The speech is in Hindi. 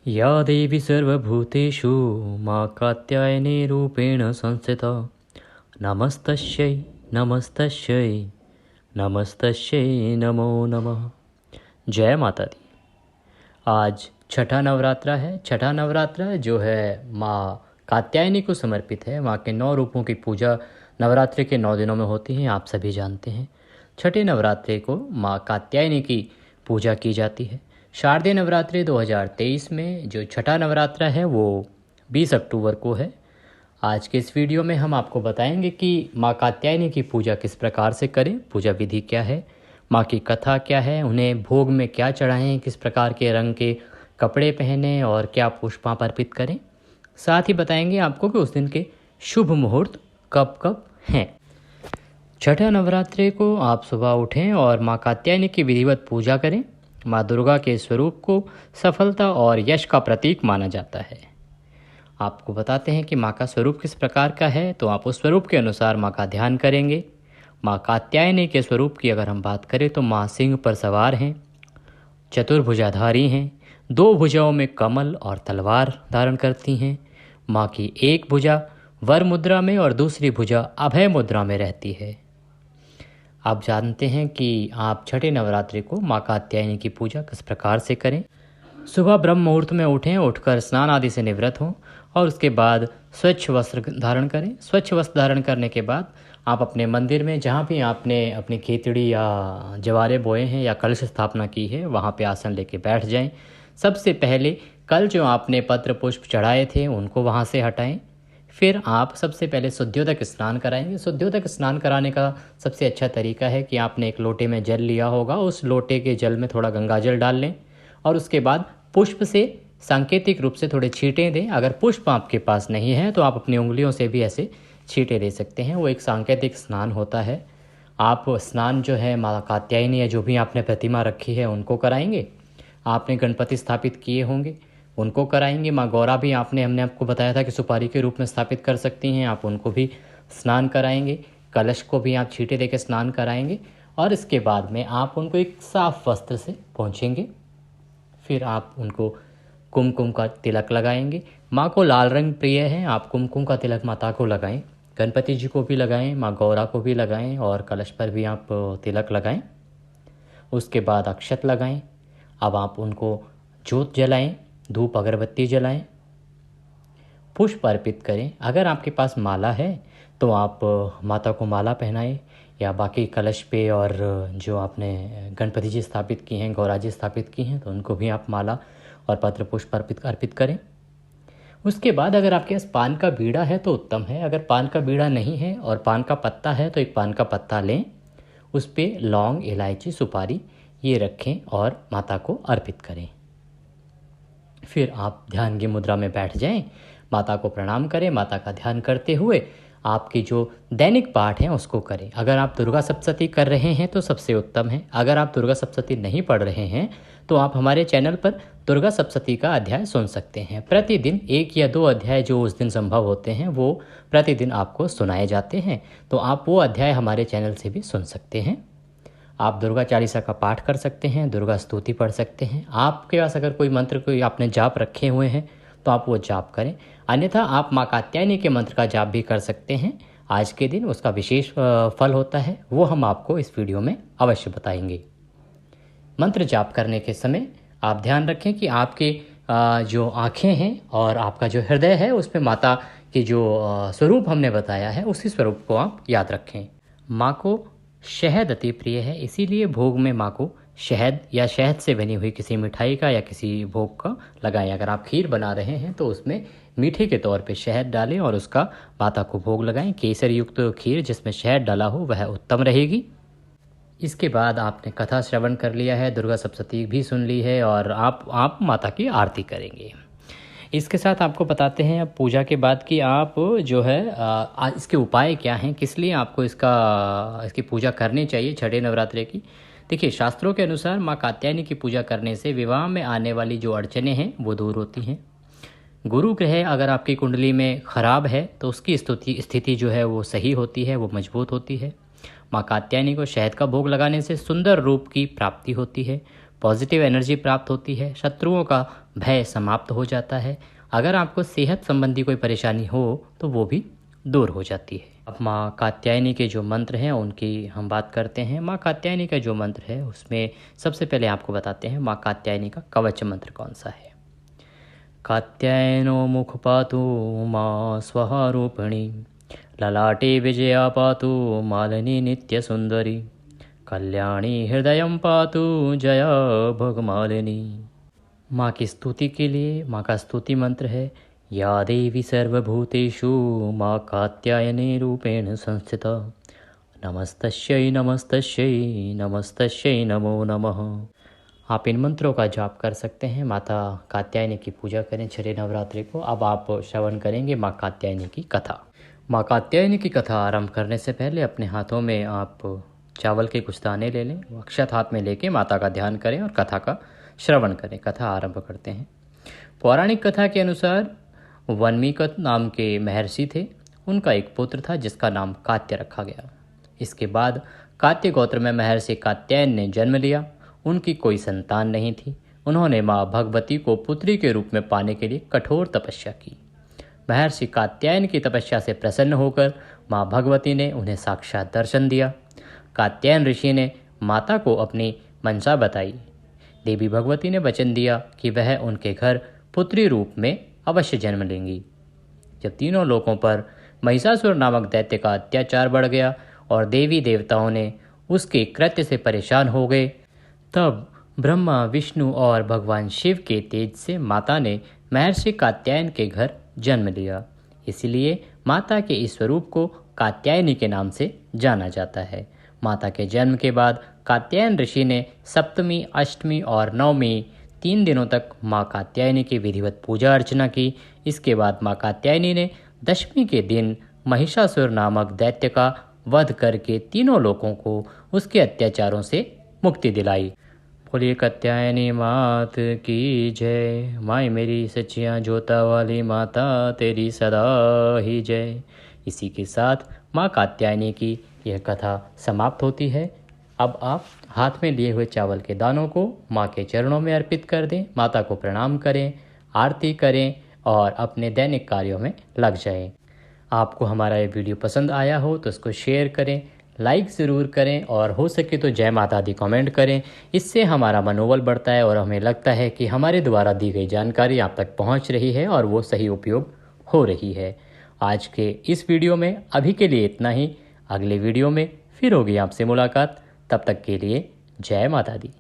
या देवी सर्वभूतेषु मा कात्यायनी रूपेण संस्थिता नमस्तस्यै नमस्तस्यै नमस्तस्यै नमो नमः। जय माता दी। आज छठा नवरात्रा है। छठा नवरात्रा जो है माँ कात्यायनी को समर्पित है। माँ के 9 रूपों की पूजा नवरात्रि के 9 दिनों में होती है, आप सभी जानते हैं। छठे नवरात्रि को माँ कात्यायनी की पूजा की जाती है। शारदीय नवरात्रि 2023 में जो छठा नवरात्रा है वो 20 अक्टूबर को है। आज के इस वीडियो में हम आपको बताएंगे कि माँ कात्यायनी की पूजा किस प्रकार से करें, पूजा विधि क्या है, माँ की कथा क्या है, उन्हें भोग में क्या चढ़ाएं, किस प्रकार के रंग के कपड़े पहनें और क्या पुष्प अर्पित करें। साथ ही बताएंगे आपको कि उस दिन के शुभ मुहूर्त कब कब हैं। छठा नवरात्रि को आप सुबह उठें और माँ कात्यायनी की विधिवत पूजा करें। माँ दुर्गा के स्वरूप को सफलता और यश का प्रतीक माना जाता है। आपको बताते हैं कि माँ का स्वरूप किस प्रकार का है, तो आप उस स्वरूप के अनुसार माँ का ध्यान करेंगे। माँ कात्यायनी के स्वरूप की अगर हम बात करें तो माँ सिंह पर सवार हैं, चतुर्भुजाधारी हैं, 2 भुजाओं में कमल और तलवार धारण करती हैं। माँ की एक भुजा वर मुद्रा में और दूसरी भुजा अभय मुद्रा में रहती है। आप जानते हैं कि आप छठे नवरात्रि को माँ कात्यायनी की पूजा किस प्रकार से करें। सुबह ब्रह्म मुहूर्त में उठें, उठकर स्नान आदि से निवृत्त हों और उसके बाद स्वच्छ वस्त्र धारण करें। स्वच्छ वस्त्र धारण करने के बाद आप अपने मंदिर में जहाँ भी आपने अपनी खेतड़ी या जवारे बोए हैं या कलश स्थापना की है वहाँ पे आसन लेके बैठ जाएं। सबसे पहले कल जो आपने पत्र पुष्प चढ़ाए थे उनको वहाँ से हटाएं। फिर आप सबसे पहले शुद्धियोदक स्नान कराएंगे। शुद्धियोदक स्नान कराने का सबसे अच्छा तरीका है कि आपने एक लोटे में जल लिया होगा, उस लोटे के जल में थोड़ा गंगा जल डाल लें और उसके बाद पुष्प से सांकेतिक रूप से थोड़े छींटे दें। अगर पुष्प आपके पास नहीं है तो आप अपनी उंगलियों से भी ऐसे छींटे दे सकते हैं। वो एक सांकेतिक स्नान होता है। आप स्नान जो है माँ कात्यायनी या जो भी आपने प्रतिमा रखी है उनको कराएंगे। आपने गणपति स्थापित किए होंगे उनको कराएंगे। माँ गौरा भी हमने आपको बताया था कि सुपारी के रूप में स्थापित कर सकती हैं, आप उनको भी स्नान कराएंगे। कलश को भी आप छींटे देकर स्नान कराएंगे और इसके बाद में आप उनको एक साफ वस्त्र से पोंछेंगे। फिर आप उनको कुमकुम का तिलक लगाएंगे। माँ को लाल रंग प्रिय है, आप कुमकुम का तिलक माता को लगाएं, गणपति जी को भी लगाएं, माँ गौरा को भी लगाएं और कलश पर भी आप तिलक लगाएं। उसके बाद अक्षत लगाएं। अब आप उनको जोत जलाएं, धूप अगरबत्ती जलाएं, पुष्प अर्पित करें। अगर आपके पास माला है तो आप माता को माला पहनाएं या बाकी कलश पे और जो आपने गणपति जी स्थापित किए हैं, गौरा जी स्थापित की हैं, तो उनको भी आप माला और पत्र पुष्प अर्पित करें। उसके बाद अगर आपके पास पान का बीड़ा है तो उत्तम है। अगर पान का बीड़ा नहीं है और पान का पत्ता है तो एक पान का पत्ता लें, उस पर लौंग, इलायची, सुपारी ये रखें और माता को अर्पित करें। फिर आप ध्यान की मुद्रा में बैठ जाएं, माता को प्रणाम करें। माता का ध्यान करते हुए आपकी जो दैनिक पाठ है उसको करें। अगर आप दुर्गा सप्तशती कर रहे हैं तो सबसे उत्तम है। अगर आप दुर्गा सप्तशती नहीं पढ़ रहे हैं तो आप हमारे चैनल पर दुर्गा सप्तशती का अध्याय सुन सकते हैं। प्रतिदिन 1 या 2 अध्याय जो उस दिन संभव होते हैं वो प्रतिदिन आपको सुनाए जाते हैं, तो आप वो अध्याय हमारे चैनल से भी सुन सकते हैं। आप दुर्गा चालीसा का पाठ कर सकते हैं, दुर्गा स्तुति पढ़ सकते हैं। आपके पास अगर कोई मंत्र कोई आपने जाप रखे हुए हैं तो आप वो जाप करें, अन्यथा आप माँ कात्यायनी के मंत्र का जाप भी कर सकते हैं। आज के दिन उसका विशेष फल होता है, वो हम आपको इस वीडियो में अवश्य बताएंगे। मंत्र जाप करने के समय आप ध्यान रखें कि आपके जो आँखें हैं और आपका जो हृदय है उसमें माता की जो स्वरूप हमने बताया है उसी स्वरूप को आप याद रखें। माँ को शहद अति प्रिय है, इसीलिए भोग में माँ को शहद या शहद से बनी हुई किसी मिठाई का या किसी भोग का लगाएं। अगर आप खीर बना रहे हैं तो उसमें मीठे के तौर पे शहद डालें और उसका माता को भोग लगाएं। केसर युक्त खीर जिसमें शहद डाला हो वह उत्तम रहेगी। इसके बाद आपने कथा श्रवण कर लिया है, दुर्गा सप्तशती भी सुन ली है और आप माता की आरती करेंगे। इसके साथ आपको बताते हैं अब पूजा के बाद कि आप जो है इसके उपाय क्या हैं, किस लिए आपको इसकी पूजा करनी चाहिए छठे नवरात्रि की। देखिए, शास्त्रों के अनुसार माँ कात्यायनी की पूजा करने से विवाह में आने वाली जो अड़चनें हैं वो दूर होती हैं। गुरु ग्रह अगर आपकी कुंडली में खराब है तो उसकी स्थिति जो है वो सही होती है, वो मजबूत होती है। माँ कात्यायनी को शहद का भोग लगाने से सुंदर रूप की प्राप्ति होती है, पॉजिटिव एनर्जी प्राप्त होती है, शत्रुओं का भय समाप्त हो जाता है। अगर आपको सेहत संबंधी कोई परेशानी हो तो वो भी दूर हो जाती है। अब माँ कात्यायनी के जो मंत्र हैं उनकी हम बात करते हैं। माँ कात्यायनी का जो मंत्र है उसमें सबसे पहले आपको बताते हैं माँ कात्यायनी का कवच मंत्र कौन सा है। कात्यायनो मुख पातु माँ स्वरूपिणी, ललाटे विजया पातु मालिनी नित्य सुंदरी, कल्याणी हृदय पातु जया भगमालिनी। माँ की स्तुति के लिए माँ का स्तुति मंत्र है या देवी सर्वभूतेषु माँ कात्यायनी रूपेण संस्थिता, नमस्तस्यै नमस्तस्यै नमस्तस्यै नमो नमः। आप इन मंत्रों का जाप कर सकते हैं। माता कात्यायनी की पूजा करें छठे नवरात्रि को। अब आप श्रवण करेंगे माँ कात्यायनी की कथा। माँ कात्यायनी की कथा आरंभ करने से पहले अपने हाथों में आप चावल के कुछ दाने ले लें, अक्षत हाथ में लेके माता का ध्यान करें और कथा का श्रवण करें। कथा आरंभ करते हैं। पौराणिक कथा के अनुसार वन्मीकत नाम के महर्षि थे। उनका एक पुत्र था जिसका नाम कात्य रखा गया। इसके बाद कात्य गोत्र में महर्षि कात्यायन ने जन्म लिया। उनकी कोई संतान नहीं थी। उन्होंने माँ भगवती को पुत्री के रूप में पाने के लिए कठोर तपस्या की। महर्षि कात्यायन की तपस्या से प्रसन्न होकर माँ भगवती ने उन्हें साक्षात दर्शन दिया। कात्यायन ऋषि ने माता को अपनी मंशा बताई। देवी भगवती ने वचन दिया कि वह उनके घर पुत्री रूप में अवश्य जन्म लेंगी। जब तीनों लोकों पर महिषासुर नामक दैत्य का अत्याचार बढ़ गया और देवी देवताओं ने उसके कृत्य से परेशान हो गए, तब ब्रह्मा विष्णु और भगवान शिव के तेज से माता ने महर्षि कात्यायन के घर जन्म लिया। इसलिए माता के इस स्वरूप को कात्यायनी के नाम से जाना जाता है। माता के जन्म के बाद कात्यायन ऋषि ने सप्तमी, अष्टमी और नवमी 3 दिनों तक माँ कात्यायनी की विधिवत पूजा अर्चना की। इसके बाद माँ कात्यायनी ने दशमी के दिन महिषासुर नामक दैत्य का वध करके तीनों लोगों को उसके अत्याचारों से मुक्ति दिलाई। बोलिए कात्यायनी मात की जय। माँ मेरी सच्चियाँ जोता वाली माता तेरी सदा ही जय। इसी के साथ माँ कात्यायनी की यह कथा समाप्त होती है। अब आप हाथ में लिए हुए चावल के दानों को माँ के चरणों में अर्पित कर दें, माता को प्रणाम करें, आरती करें और अपने दैनिक कार्यों में लग जाएं। आपको हमारा ये वीडियो पसंद आया हो तो इसको शेयर करें, लाइक ज़रूर करें और हो सके तो जय माता दी कमेंट करें। इससे हमारा मनोबल बढ़ता है और हमें लगता है कि हमारे द्वारा दी गई जानकारी आप तक पहुंच रही है और वो सही उपयोग हो रही है। आज के इस वीडियो में अभी के लिए इतना ही। अगले वीडियो में फिर होगी आपसे मुलाकात। तब तक के लिए जय माता दी।